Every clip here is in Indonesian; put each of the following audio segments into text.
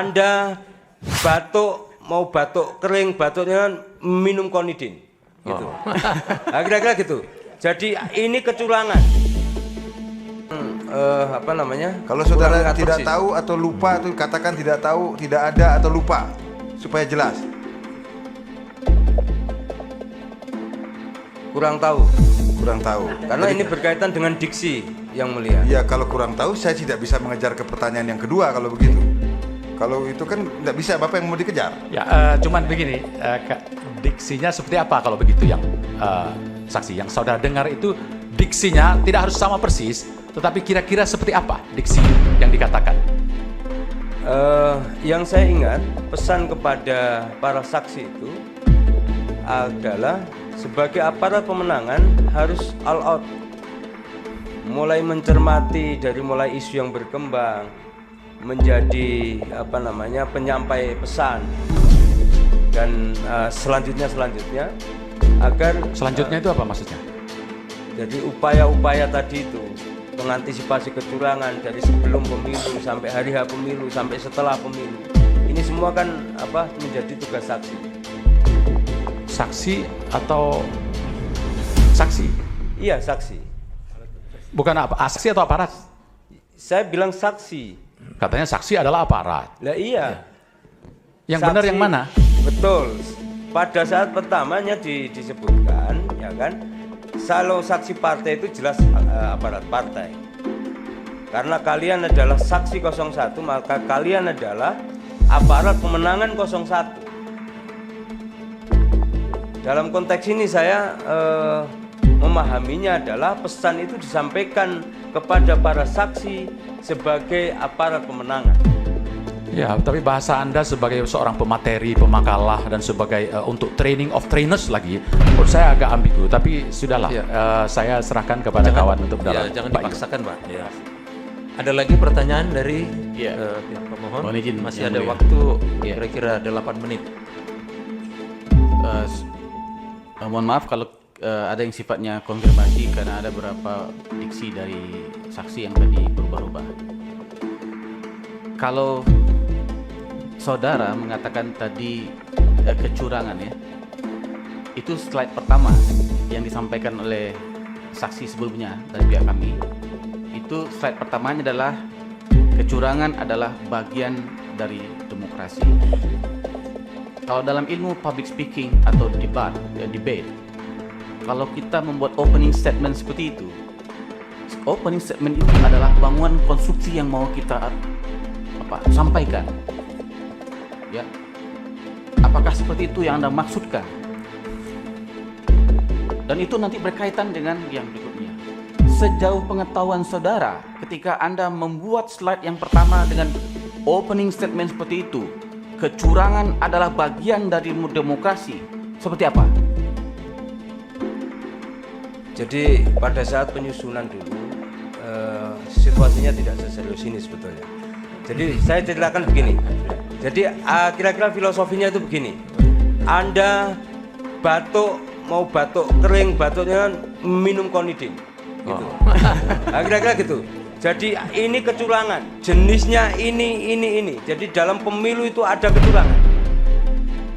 Anda batuk, mau batuk kering, batuknya minum konidin, gitu. Nah, kira-kira gitu. Jadi ini kecurangan. Apa namanya? Kalau saudara Kurang tidak persis. tahu atau lupa, itu katakan tidak tahu, tidak ada atau lupa, supaya jelas. Kurang tahu. Kurang tahu. Karena ini berkaitan dengan diksi yang mulia. Ya, kalau kurang tahu saya tidak bisa mengejar ke pertanyaan yang kedua kalau begitu. Kalau itu kan tidak bisa, Bapak yang mau dikejar. Ya, cuman begini, diksinya seperti apa kalau begitu yang saksi yang saudara dengar itu diksinya tidak harus sama persis, tetapi kira-kira seperti apa diksi yang dikatakan? Yang saya ingat pesan kepada para saksi itu adalah sebagai aparat pemenangan harus all out, mulai mencermati dari mulai isu yang berkembang menjadi penyampai pesan dan selanjutnya agar Selanjutnya itu apa maksudnya? jadi upaya-upaya tadi itu mengantisipasi kecurangan dari sebelum pemilu sampai hari H pemilu sampai setelah pemilu, ini semua kan menjadi tugas saksi. Saksi atau saksi? Iya, saksi. Bukan apa? Saksi atau aparat? Saya bilang saksi. Katanya saksi adalah aparat. Lah iya. Yang Saksi, benar yang mana? Betul. Pada saat pertamanya disebutkan, ya kan, kalau saksi partai itu jelas aparat partai. Karena kalian adalah saksi 01, maka kalian adalah aparat pemenangan 01. Dalam konteks ini saya memahaminya adalah pesan itu disampaikan kepada para saksi sebagai aparat pemenangan. Ya, tapi bahasa Anda sebagai seorang pemateri, pemakalah dan sebagai untuk training of trainers lagi, menurut saya agak ambigu. Tapi sudahlah, saya serahkan kepada kawan untuk dalam. Ya, jangan Pak dipaksakan, Pak. Ya. Ada lagi pertanyaan dari Ya. pihak pemohon? Mohon izin, Masih Yang ada Mulia. waktu Ya. kira-kira 8 menit. Mohon maaf kalau ada yang sifatnya konfirmasi karena ada beberapa diksi dari saksi yang tadi berubah-ubah. Kalau saudara mengatakan tadi kecurangan ya, itu slide pertama yang disampaikan oleh saksi sebelumnya dari pihak kami. Itu slide pertamanya adalah kecurangan adalah bagian dari demokrasi. Kalau dalam ilmu public speaking atau debate, kalau kita membuat opening statement seperti itu, opening statement itu adalah bangunan konstruksi yang mau kita sampaikan. Ya, apakah seperti itu yang Anda maksudkan? Dan itu nanti berkaitan dengan yang berikutnya. Sejauh pengetahuan saudara, ketika Anda membuat slide yang pertama dengan opening statement seperti itu, kecurangan adalah bagian dari demokrasi, seperti apa? Jadi pada saat penyusunan dulu situasinya tidak seserius ini sebetulnya. Jadi saya ceritakan begini. Jadi kira-kira filosofinya itu begini. Anda batuk, mau batuk kering, batuknya minum konidin, gitu. Nah, kira-kira gitu. Jadi ini kecurangan, jenisnya ini. Jadi dalam pemilu itu ada kecurangan.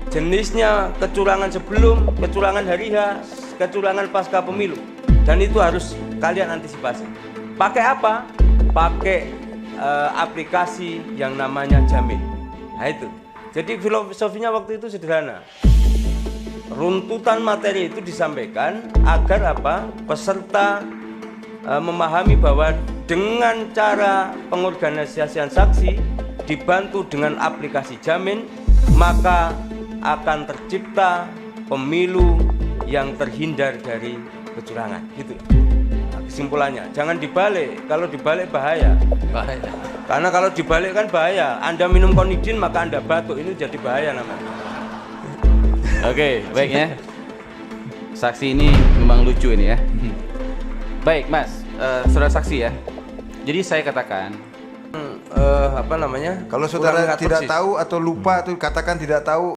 Jenisnya kecurangan sebelum, kecurangan hari H, kecurangan pasca pemilu. Dan itu harus kalian antisipasi. Pakai apa? Pakai aplikasi yang namanya Jamin. Nah itu. Jadi filosofinya waktu itu sederhana. Runtutan materi itu disampaikan agar peserta memahami bahwa dengan cara pengorganisasian saksi dibantu dengan aplikasi Jamin, maka akan tercipta pemilu yang terhindar dari kecurangan, gitu. Nah, kesimpulannya, jangan dibalik. Kalau dibalik bahaya. Karena kalau dibalik kan bahaya. Anda minum konidin maka Anda batuk, ini jadi bahaya namanya. Oke, baik ya. Saksi ini memang lucu ini ya. Baik, Mas, saudara saksi ya. Jadi saya katakan, Kalau saudara kurang tidak persis. tahu atau lupa, itu katakan tidak tahu,